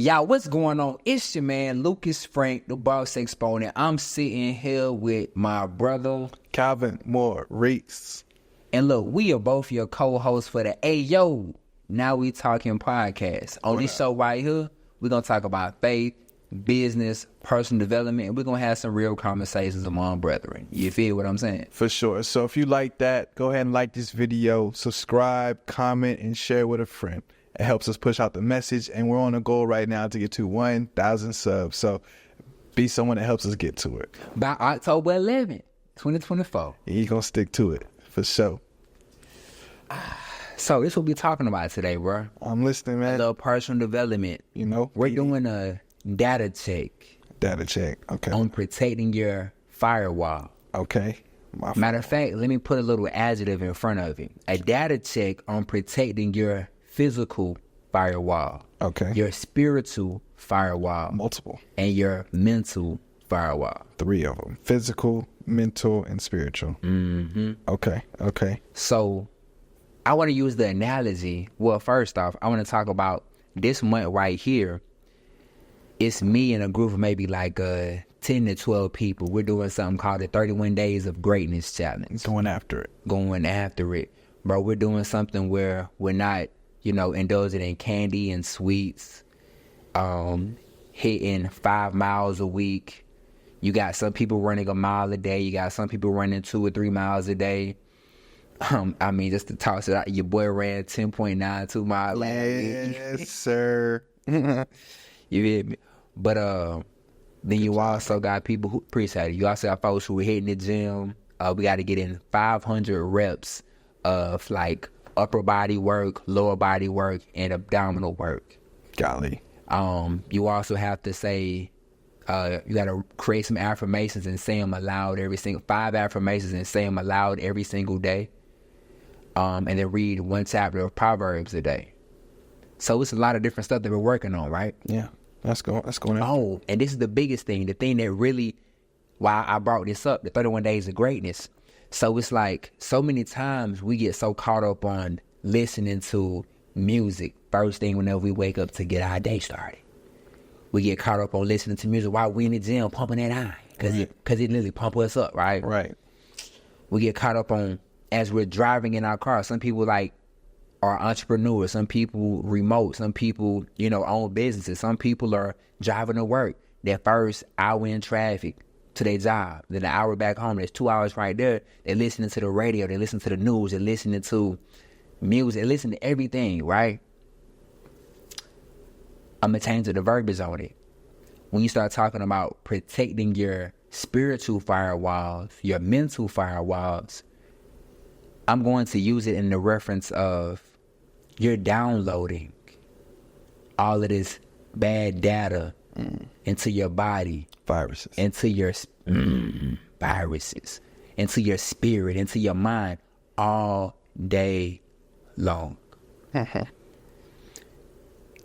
Y'all, what's going on? It's your man, Lucas Frink, the boss exponent. I'm sitting here with my brother, Calvin Maurice. And look, we are both your co-hosts for the Aye Yoo, Now We Talkin Podcast. On this show right here, we're going to talk about faith, business, personal development, and we're going to have some real conversations among brethren. You feel what I'm saying? For sure. So if you like that, go ahead and like this video, subscribe, comment, and share with a friend. It helps us push out the message, and we're on a goal right now to get to 1,000 subs. So be someone that helps us get to it. By October 11th, 2024. You're going to stick to it, for sure. So this is what we're talking about today, bro. I'm listening, man. A little personal development. You know? We're doing a data check. Data check, okay. On protecting your firewall. Okay. Matter of fact, let me put a little adjective in front of it. A data check on protecting your physical firewall. Okay. Your spiritual firewall. Multiple. And your mental firewall. 3 of them. Physical, mental, and spiritual. Mm-hmm. Okay. So I want to use the analogy. Well, first off, I want to talk about this month right here. It's me and a group of maybe like 10 to 12 people. We're doing something called the 31 Days of Greatness Challenge. Going after it. Bro, we're doing something where we're not, indulging in candy and sweets, hitting 5 miles a week. You got some people running a mile a day. You got some people running 2 or 3 miles a day. Just to toss it out, your boy ran 10.92 miles last week. Yes, sir. You hear me? But then you also got people who appreciate it. You also got folks who are hitting the gym. We got to get in 500 reps of like upper body work, lower body work, and abdominal work. Golly. You also have to say, you got to create some affirmations and say them aloud 5 affirmations and say them aloud every single day. And then read 1 chapter of Proverbs a day. So it's a lot of different stuff that we're working on, right? Yeah. That's going on. Oh, and this is the biggest thing, the thing that really, why I brought this up, the 31 Days of Greatness. So it's like, so many times we get so caught up on listening to music first thing whenever we wake up to get our day started. We get caught up on listening to music while we in the gym pumping that iron, because it literally pump us up, right? Right. We get caught up on, as we're driving in our car, some people are entrepreneurs, some people remote, some people, own businesses, some people are driving to work. Their first hour in traffic to their job, then an hour back home, there's 2 hours right there. They're listening to the radio, they listen to the news, they're listening to music, they listen to everything, right? I'm going to change the verbiage on it. When you start talking about protecting your spiritual firewalls, your mental firewalls, I'm going to use it in the reference of you're downloading all of this bad data into your body. Viruses. Into your viruses. Into your spirit, into your mind all day long. And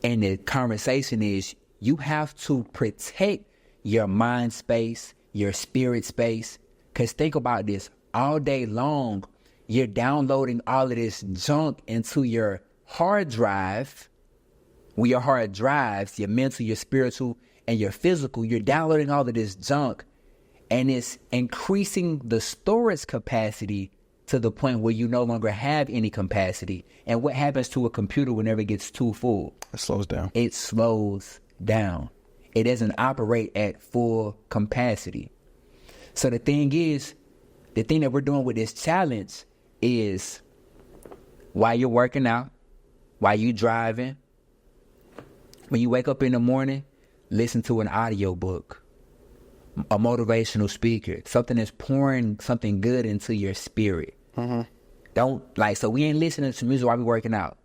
the conversation is you have to protect your mind space, your spirit space. Because think about this, all day long, you're downloading all of this junk into your hard drive. With your hard drives, your mental, your spiritual, and your physical, you're downloading all of this junk, and it's increasing the storage capacity to the point where you no longer have any capacity. And what happens to a computer whenever it gets too full? It slows down. It slows down. It doesn't operate at full capacity. So the thing that we're doing with this challenge is while you're working out, while you're driving, when you wake up in the morning, listen to an audio book, a motivational speaker, something that's pouring something good into your spirit. So we ain't listening to music while we're working out.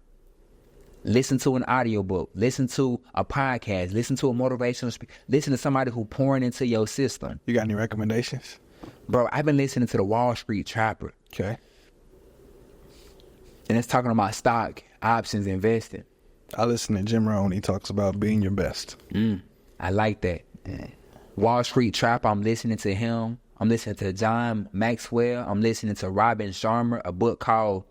Listen to an audio book, listen to a podcast, listen to a motivational speaker, listen to somebody who pouring into your system. You got any recommendations? Bro, I've been listening to the Wall Street Trapper. Okay. And it's talking about stock, options, investing. I listen to Jim Rohn. He talks about being your best. I like that. Wall Street Trapper, I'm listening to him. I'm listening to John Maxwell. I'm listening to Robin Sharma, a book called,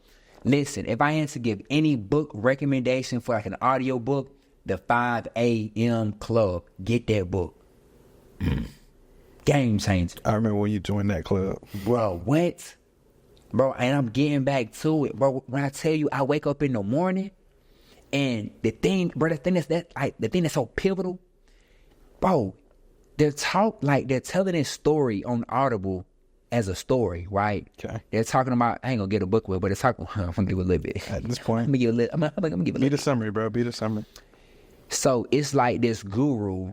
listen, if I had to give any book recommendation for like an audio book, The 5 a.m. Club. Get that book. Game changer. I remember when you joined that club. Bro, what? Bro, and I'm getting back to it. Bro, when I tell you I wake up in the morning and the thing that's so pivotal, bro, they're telling this story on Audible as a story, right? Okay. They're talking about, I ain't gonna get a book with, but it's talking, I'm gonna give a little bit. At this point. I'm gonna give a little. Be the summary, bro. Be the summary. So it's like this guru,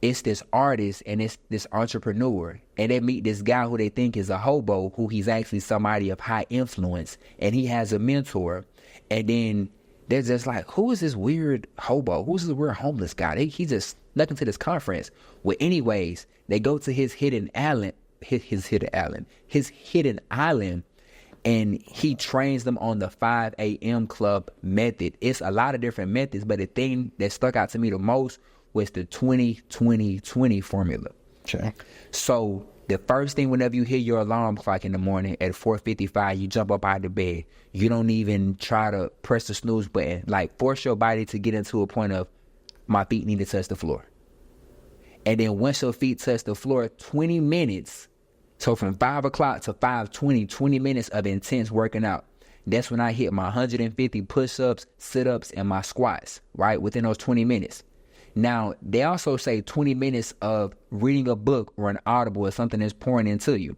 it's this artist, and it's this entrepreneur, and they meet this guy who they think is a hobo, who he's actually somebody of high influence, and he has a mentor, and then they're just like, who is this weird hobo? Who's this weird homeless guy? He just snuck into this conference. Well, anyways, they go to his hidden island, and he trains them on the 5 a.m. club method. It's a lot of different methods, but the thing that stuck out to me the most was the 20-20-20 formula. Okay. So the first thing, whenever you hear your alarm clock in the morning at 4:55, you jump up out of bed. You don't even try to press the snooze button. Like, force your body to get into a point of, my feet need to touch the floor. And then once your feet touch the floor, 20 minutes, so from 5 o'clock to 5:20, 20 minutes of intense working out. That's when I hit my 150 push-ups, sit-ups, and my squats, right, within those 20 minutes. Now, they also say 20 minutes of reading a book or an Audible or something that's pouring into you.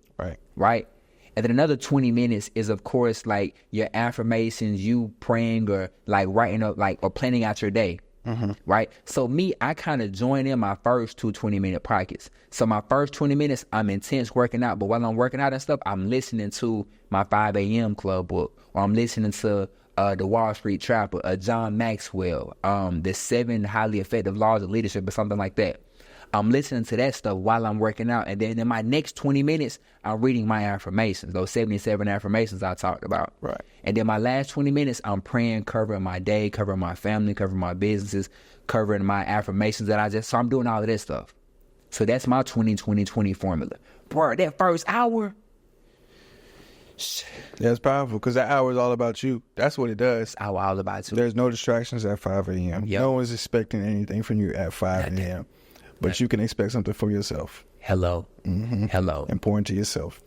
Right? And then another 20 minutes is, of course, like your affirmations, you praying or like writing up, like, or planning out your day. Right? So me, I kind of join in my first 2 20-minute pockets. So my first 20 minutes, I'm intense working out. But while I'm working out and stuff, I'm listening to my 5 a.m. club book. Or I'm listening to The Wall Street Trapper, John Maxwell, The 7 Highly Effective Laws of Leadership, or something like that. I'm listening to that stuff while I'm working out. And then in my next 20 minutes, I'm reading my affirmations, those 77 affirmations I talked about. Right. And then my last 20 minutes, I'm praying, covering my day, covering my family, covering my businesses, covering my affirmations so I'm doing all of this stuff. So that's my 20-20-20 formula. Bro, that first hour. Yeah, it's powerful because that hour is all about you. That's what it does. All about you. There's no distractions at 5 a.m. Yep. No one's expecting anything from you at 5 a.m. But you can expect something from yourself. Hello. Hello. And pour into yourself.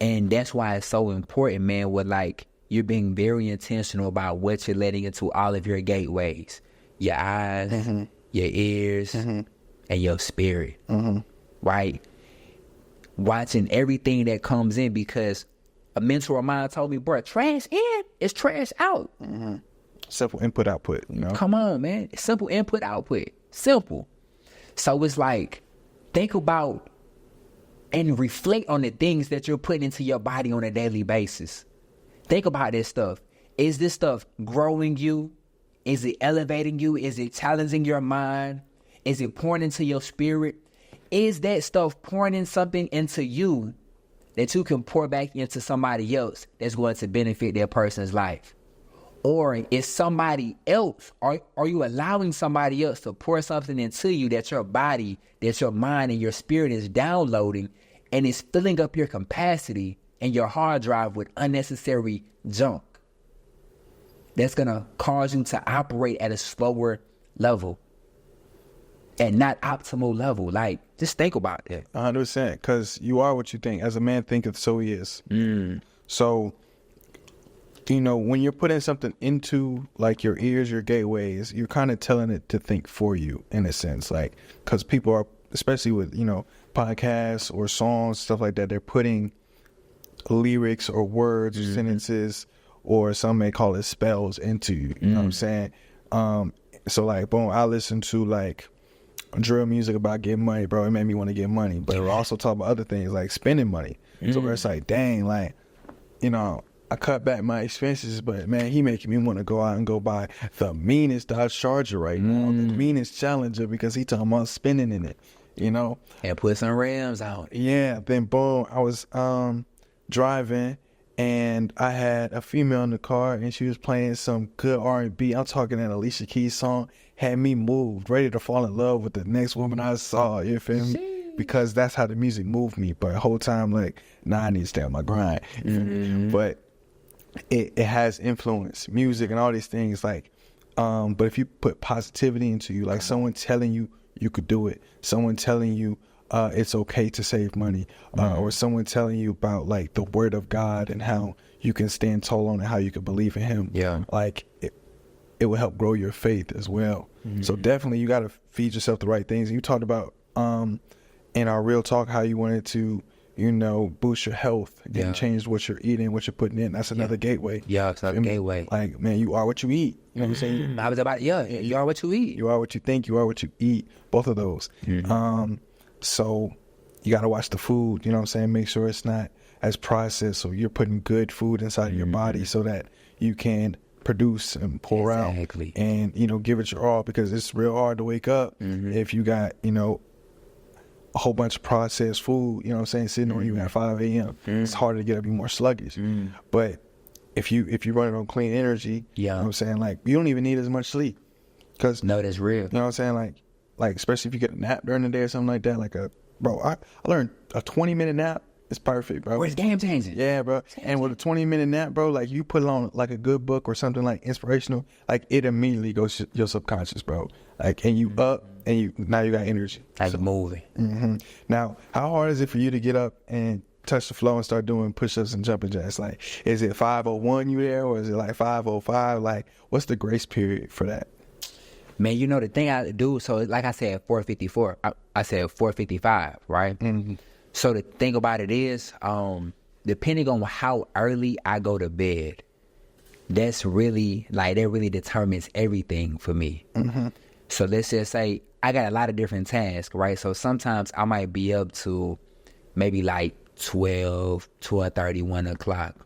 And that's why it's so important, man, with like, you're being very intentional about what you're letting into all of your gateways. Your eyes, your ears, and your spirit. Right? Watching everything that comes in, because a mentor of mine told me, bro, trash in is trash out. Simple input, output, you know? Come on, man. Simple input, output. Simple. So it's like, think about and reflect on the things that you're putting into your body on a daily basis. Think about this stuff. Is this stuff growing you? Is it elevating you? Is it challenging your mind? Is it pouring into your spirit? Is that stuff pouring in something into you that you can pour back into somebody else that's going to benefit their person's life? Or is somebody else, are you allowing somebody else to pour something into you that your body, that your mind and your spirit is downloading, and is filling up your capacity and your hard drive with unnecessary junk that's going to cause you to operate at a slower level and not optimal level? Like, just think about that. 100%, because you are what you think. As a man thinketh, so he is. So, you know, when you're putting something into like your ears, your gateways, you're kind of telling it to think for you in a sense, like, because people are, especially with, you know, podcasts or songs, stuff like that, they're putting lyrics or words or sentences, or some may call it spells, into you. You know what I'm saying? So like, boom, I listen to like drill music about getting money, bro. It made me want to get money, but it also talk about other things like spending money. So where it's like, dang, like, you know, I cut back my expenses, but man, he making me want to go out and go buy the meanest Dodge Charger right now, the meanest Challenger, because he talking about spending in it, you know? And put some rims out. Yeah, then boom, I was driving, and I had a female in the car, and she was playing some good R&B. I'm talking an Alicia Keys song, had me moved, ready to fall in love with the next woman I saw, you feel me? Because that's how the music moved me. But the whole time, like, nah, I need to stay on my grind. But it has influence, music and all these things. Like, But if you put positivity into you, like someone telling you you could do it, someone telling you it's okay to save money, or someone telling you about like the word of God and how you can stand tall on it, how you can believe in him. Yeah. Like it will help grow your faith as well. So definitely you got to feed yourself the right things. You talked about in our real talk how you wanted to, you know, boost your health and change what you're eating, what you're putting in. That's another gateway. Yeah, it's another gateway. Like, man, you are what you eat. You know what I'm saying? I was about, you are what you eat. You are what you think. You are what you eat. Both of those. So you got to watch the food. You know what I'm saying? Make sure it's not as processed. So you're putting good food inside of your body so that you can produce and pour out and, you know, give it your all, because it's real hard to wake up if you got, you know, a whole bunch of processed food, you know what I'm saying, sitting on you at 5 a.m. It's harder to get up, be more sluggish. But if you run it on clean energy, you know what I'm saying, like, you don't even need as much sleep. Cause, no, that's real. You know what I'm saying? Like especially if you get a nap during the day or something like that, like I learned a 20-minute nap is perfect, bro. It's game changing. Yeah, bro. And with a 20-minute nap, bro, like you put it on like a good book or something like inspirational, like it immediately goes to your subconscious, bro. Like, and you up and now you got energy. Like moving. Now, how hard is it for you to get up and touch the floor and start doing push-ups and jumping jacks? Like, is it 5:01 you there, or is it like 5:05? Like, what's the grace period for that? Man, you know, the thing I do, so like I said, 4:54. I said 4:55, right? So the thing about it is, depending on how early I go to bed, that really determines everything for me. So let's just say I got a lot of different tasks, right? So sometimes I might be up to maybe like 12:30, 1 o'clock.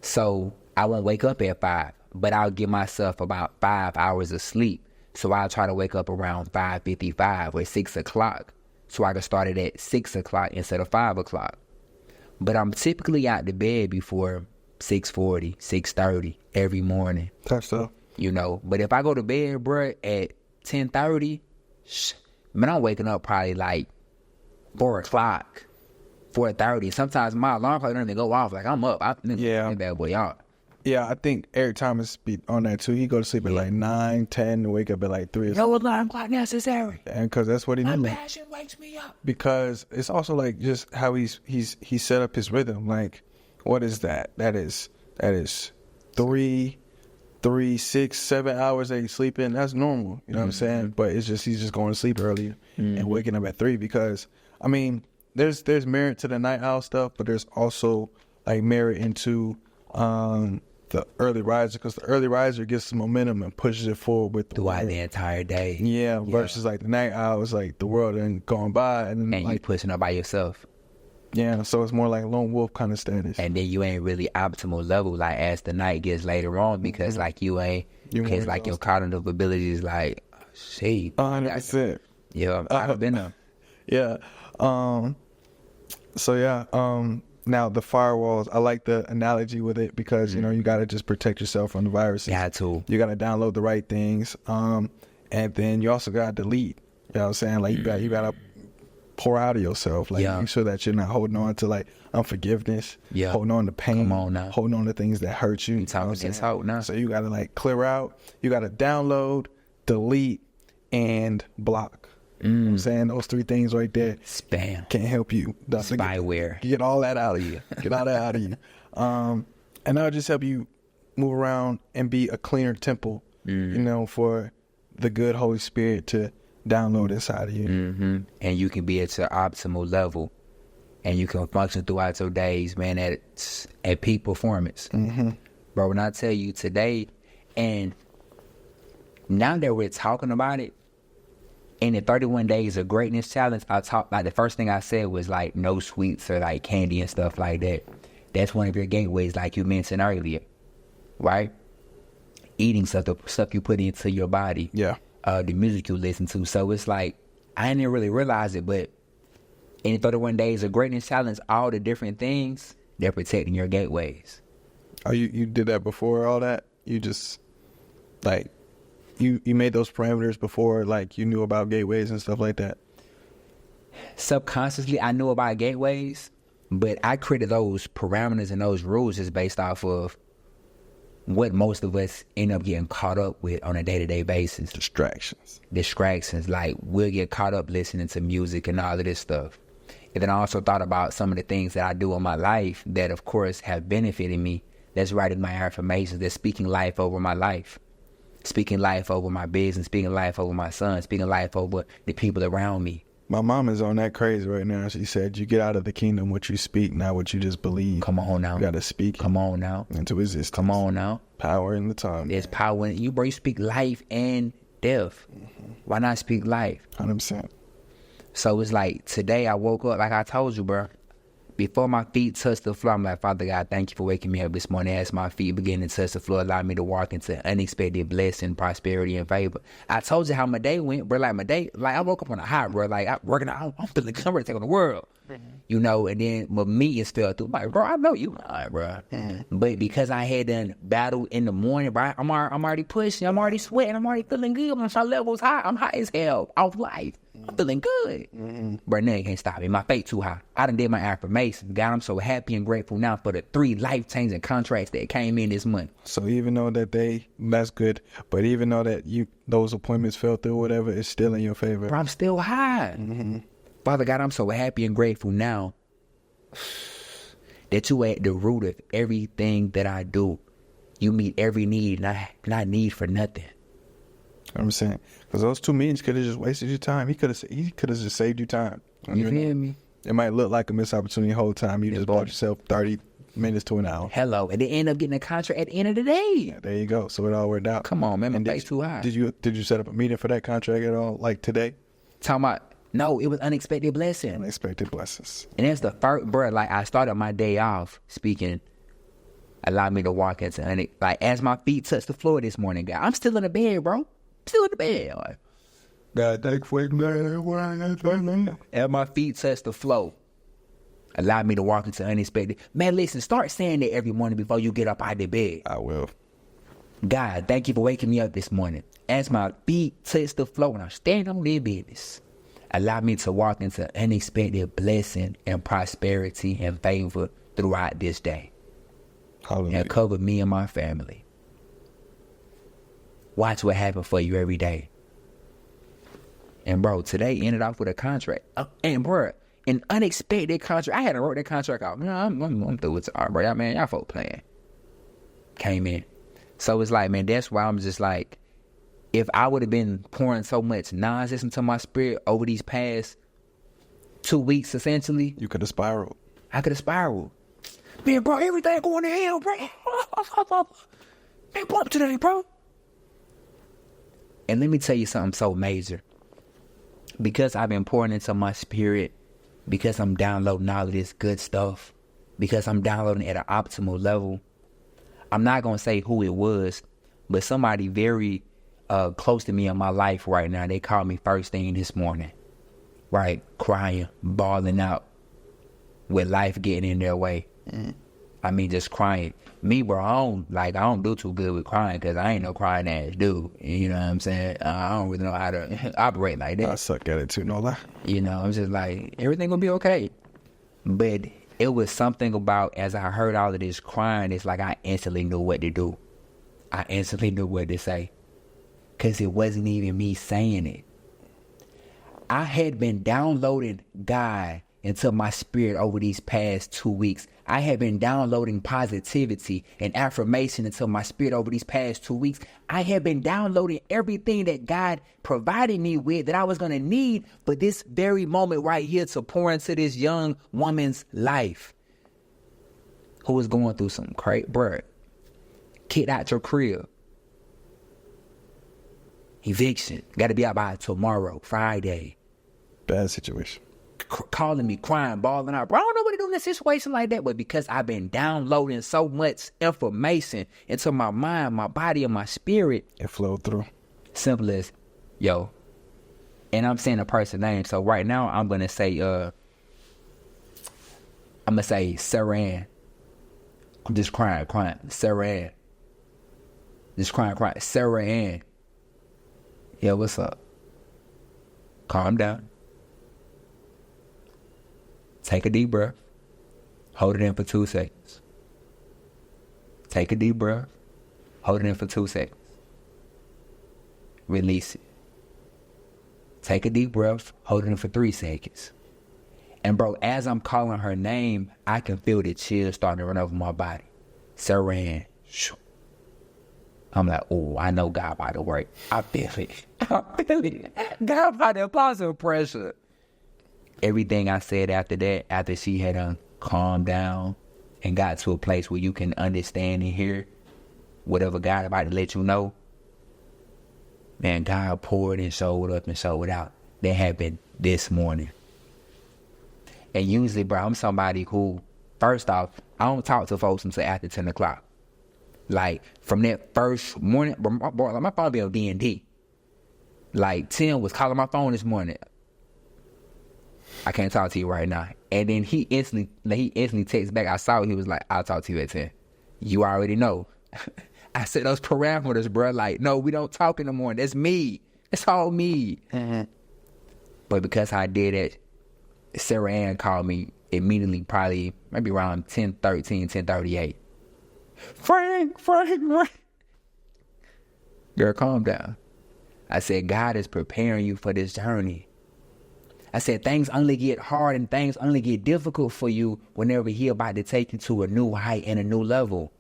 So I won't wake up at 5, but I'll give myself about 5 hours of sleep. So I'll try to wake up around 5:55 or 6 o'clock. So I can start it at 6 o'clock instead of 5 o'clock. But I'm typically out to bed before 6:40, 6:30 every morning. That's tough. You know, but if I go to bed, bruh, at 10:30, man, I'm waking up probably like 4 o'clock, 4:30. Sometimes my alarm clock doesn't even go off. Like, I'm up. I'm bad boy out. Yeah, I think Eric Thomas be on that too. He go to sleep at like 9, 10, and wake up at like 3. No alarm clock necessary. And because that's what he needs. My passion wakes me up. Because it's also like just how he's set up his rhythm. Like, what is that? That is 3, 6, 7 hours that he's sleeping. That's normal. You know what I'm saying? But it's just he's just going to sleep earlier and waking up at 3. Because I mean, there's merit to the night owl stuff, but there's also like merit into the early riser, because the early riser gets the momentum and pushes it forward with throughout the entire day. Yeah, versus like the night owl is like the world ain't going by, and you pushing up by yourself. Yeah, so it's more like lone wolf kind of status. And then you ain't really optimal level like as the night gets later on, because like because like your cognitive abilities like, shit. 100%. Yeah, I've been there. Yeah. So yeah. Now the firewalls, I like the analogy with it, because you know you got to just protect yourself from the viruses. Yeah, too. You got to download the right things, and then you also got to delete. You know what I'm saying? Like you got to pour out of yourself. Like make sure that you're not holding on to like unforgiveness. Yeah. Holding on to pain. Come on now. Holding on to things that hurt you. Now. So you got to like clear out. You got to download, delete, and block. You know what I'm saying? Those 3 things right there. Spam. Can't help you. Spyware. Get all that out of you. Get all that out of you. And that'll just help you move around and be a cleaner temple, you know, for the good Holy Spirit to download inside of you. And you can be at your optimal level, and you can function throughout your days, man, at peak performance. Bro, when I tell you today, and now that we're talking about it, in the 31 Days of Greatness Challenge, the first thing I said was like no sweets or like candy and stuff like that. That's one of your gateways, like you mentioned earlier, right? Eating stuff, the stuff you put into your body. Yeah. The music you listen to. So it's like, I didn't really realize it, but in the 31 Days of Greatness Challenge, all the different things, they're protecting your gateways. Oh, you did that before all that? You just, like, you made those parameters before, like, you knew about gateways and stuff like that? Subconsciously, I knew about gateways, but I created those parameters and those rules just based off of what most of us end up getting caught up with on a day-to-day basis. Distractions. Like, we'll get caught up listening to music and all of this stuff. And then I also thought about some of the things that I do in my life that, of course, have benefited me. That's writing my affirmations. That's speaking life over my life. Speaking life over my business. Speaking life over my son. Speaking life over the people around me. My mom is on that craze right now. She said, you get out of the kingdom what you speak, not what you just believe. Come on now. You got to speak. Come on now. Into existence. Come on now. Power in the tongue. There's power in you, bro. You speak life and death. Why not speak life? 100%. So it's like, today I woke up, like I told you, bro. Before my feet touched the floor, I'm like, Father God, thank you for waking me up this morning. As my feet begin to touch the floor, allow me to walk into unexpected blessing, prosperity, and favor. I told you how my day went, bro. Like, my day, like, I woke up on a high, bro. Like, I'm working out, I'm feeling good, I'm ready to take on the world. You know, and then my meetings fell through. I'm like, bro, I know you lying, bro. But because I had done battle in the morning, bro, I'm already pushing, I'm already sweating, I'm already feeling good. My level's high. I'm high as hell off life. I'm feeling good. But nothing can't stop me. My faith too high. I done did my affirmations. God, I'm so happy and grateful now for the 3 life-changing contracts that came in this month. So even though that that's good, but even though that those appointments fell through, whatever, it's still in your favor. Bro, I'm still high. Father God, I'm so happy and grateful now that you at the root of everything that I do. You meet every need, not need for nothing. I'm saying, because those 2 meetings could have just wasted your time. He could have just saved you time. You feel me? It might look like a missed opportunity the whole time. You just bought yourself 30 minutes to an hour. Hello, and they end up getting a contract at the end of the day. Yeah, there you go. So it all worked out. Come on, man, my faith too high. Did you set up a meeting for that contract at all, like today? Talking about, no, it was unexpected blessing. Unexpected blessings. And that's the first, bro. Like, I started my day off speaking. Allowed me to walk into like, as my feet touched the floor this morning, guy. I'm still in the bed, bro. Still in the bed. Like, God, thank you. as my feet touched the floor, allowed me to walk into unexpected. Man, listen, start saying that every morning before you get up out of the bed. I will. God, thank you for waking me up this morning. As my feet touched the floor and I'm standing on their business, allow me to walk into unexpected blessing and prosperity and favor throughout this day. Hallelujah. And cover me and my family. Watch what happens for you every day. And bro, today ended off with a contract. And bro, an unexpected contract. I hadn't wrote that contract out. Man, I'm through with it, bro. Man, y'all folk playing. Came in. So it's like, man, that's why I'm just like, if I would have been pouring so much nonsense into my spirit over these past 2 weeks, essentially, you could have spiraled. I could have spiraled. Man, bro, everything going to hell, bro. Man, bump today, bro. And let me tell you something so major. Because I've been pouring into my spirit, because I'm downloading all of this good stuff, because I'm downloading at an optimal level, I'm not going to say who it was, but somebody very close to me in my life right now, they called me first thing this morning. Right? Crying, bawling out, with life getting in their way. I mean, just crying. Me, bro, I don't do too good with crying because I ain't no crying ass dude. You know what I'm saying? I don't really know how to operate like that. I suck at it too, no lie. You know, I'm just like, everything gonna be okay. But it was something about, as I heard all of this crying, it's like I instantly knew what to do. I instantly knew what to say. Because it wasn't even me saying it. I had been downloading God into my spirit over these past 2 weeks. I had been downloading positivity and affirmation into my spirit over these past 2 weeks. I had been downloading everything that God provided me with that I was going to need for this very moment right here to pour into this young woman's life who was going through some crazy, bruh. Kicked out your crib. Eviction. Got to be out by tomorrow, Friday. Bad situation. Calling me, crying, bawling out. Bro, I don't know what to do in a situation like that, but because I've been downloading so much information into my mind, my body, and my spirit, it flowed through. Simple as, yo. And I'm saying a person's name, so right now I'm gonna say, Sarah Ann. I'm just crying, Sarah Ann. Just crying, Sarah Ann. Yeah, what's up? Calm down. Take a deep breath. Hold it in for 2 seconds. Take a deep breath. Hold it in for 2 seconds. Release it. Take a deep breath. Hold it in for 3 seconds. And bro, as I'm calling her name, I can feel the chills starting to run over my body. Saran. I'm like, oh, I know God by the work. I feel it. I feel it. God by the positive pressure. Everything I said after that, after she had calmed down and got to a place where you can understand and hear whatever God about to let you know, man, God poured and showed up and showed out. That happened this morning. And usually, bro, I'm somebody who, first off, I don't talk to folks until after 10 o'clock. Like, from that first morning, bro, my phone be on D&D. Like, Tim was calling my phone this morning. I can't talk to you right now. And then he instantly texts back. I saw it. He was like, I'll talk to you at 10. You already know. I set those parameters, bro. Like, no, we don't talk in the morning. That's me. It's all me. But because I did it, Sarah Ann called me immediately, probably maybe around 10:13, 10:38. Frank. Girl, calm down. I said, God is preparing you for this journey. I said, things only get hard and things only get difficult for you whenever he about to take you to a new height and a new level.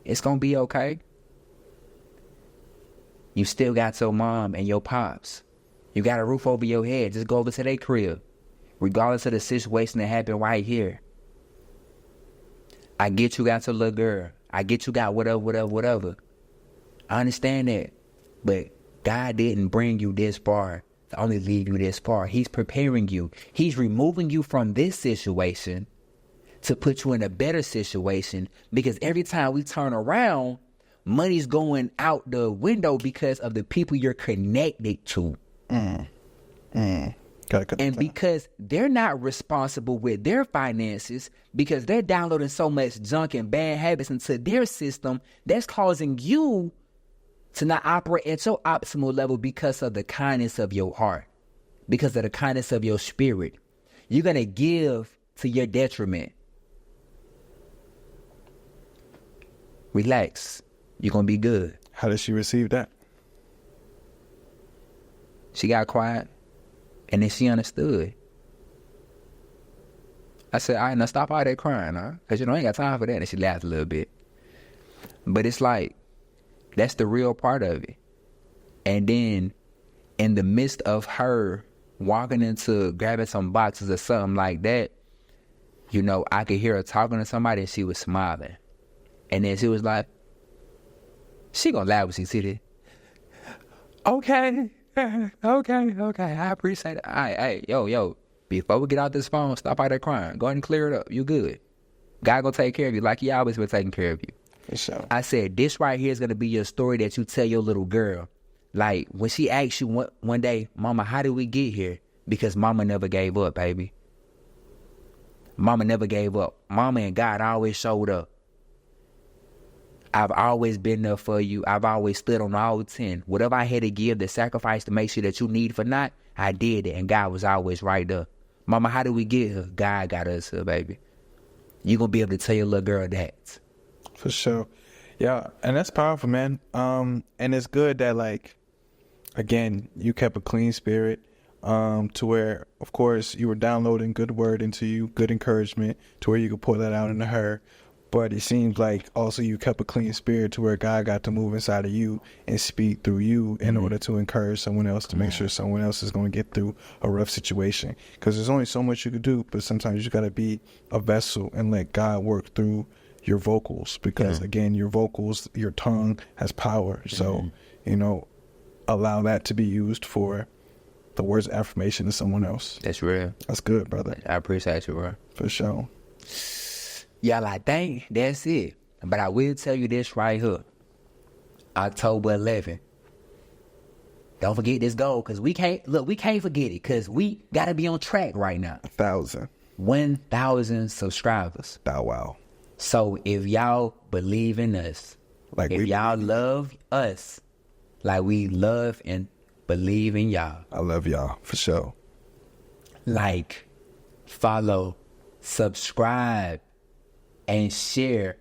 It's going to be okay. You still got your mom and your pops. You got a roof over your head. Just go over to their crib. Regardless of the situation that happened right here. I get you got your little girl. I get you got whatever. I understand that. But God didn't bring you this far to only leave you this far. He's preparing you. He's removing you from this situation to put you in a better situation, because every time we turn around, money's going out the window because of the people you're connected to. And because they're not responsible with their finances, because they're downloading so much junk and bad habits into their system, that's causing you to not operate at your optimal level because of the kindness of your heart, because of the kindness of your spirit. You're going to give to your detriment. Relax. You're going to be good. How did she receive that? She got quiet, and then she understood. I said, all right, now stop all that crying, huh? Because, I ain't got time for that. And she laughed a little bit. But it's like, that's the real part of it. And then, in the midst of her walking into grabbing some boxes or something like that, I could hear her talking to somebody and she was smiling. And then she was like, she gonna laugh when she see it. Okay. I appreciate it. All right, hey, yo. Before we get out this phone, stop all that crying. Go ahead and clear it up. You good. God gonna take care of you like he always been taking care of you. For sure. I said, this right here is gonna be your story that you tell your little girl. Like, when she asks you one day, Mama, how did we get here? Because Mama never gave up, baby. Mama never gave up. Mama and God always showed up. I've always been there for you. I've always stood on all 10. Whatever I had to give, the sacrifice to make sure that you need for not, I did it. And God was always right there. Mama, how did we get here? God got us here, baby. You gonna be able to tell your little girl that. For sure. Yeah, and that's powerful, man. And it's good that, like, again, you kept a clean spirit, to where, of course, you were downloading good word into you, good encouragement, to where you could pour that out into her. But it seems like also you kept a clean spirit to where God got to move inside of you and speak through you in order to encourage someone else, to make sure someone else is going to get through a rough situation. Because there's only so much you could do, but sometimes you got to be a vessel and let God work through your vocals. Because, again, your vocals, your tongue has power. So, allow that to be used for the words of affirmation to someone else. That's real. That's good, brother. I appreciate you, bro. For sure. Y'all, I think that's it. But I will tell you this right here. October 11th. Don't forget this goal, because we can't forget it, because we got to be on track right now. 1,000 subscribers. Oh, wow. So if y'all believe in us, if y'all love us, like we love and believe in y'all. I love y'all, for sure. Like, follow, subscribe, and share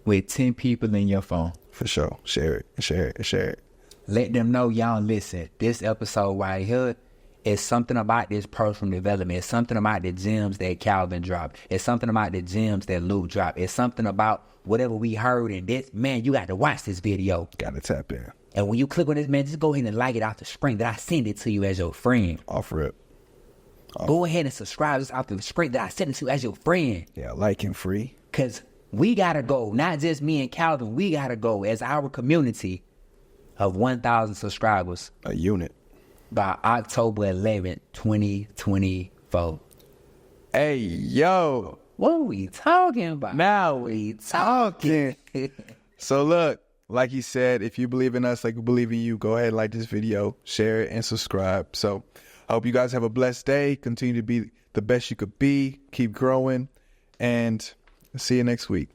with 10 people in your phone. For sure. Share it. Let them know, y'all, listen, this episode right here is something about this personal development. It's something about the gems that Calvin dropped. It's something about the gems that Luke dropped. It's something about whatever we heard in this. Man, you got to watch this video. Got to tap in. And when you click on this, man, just go ahead and like it out the spring that I send it to you as your friend. Offer it. Go ahead and subscribe just out the spring that I send it to you as your friend. Yeah, like and free. Because we got to go, not just me and Calvin, we got to go as our community of 1,000 subscribers. A unit. By October 11th, 2024. Hey, yo. What we talking about? Now we talking. So look, like he said, if you believe in us like we believe in you, go ahead and like this video, share it, and subscribe. So I hope you guys have a blessed day. Continue to be the best you could be. Keep growing. And see you next week.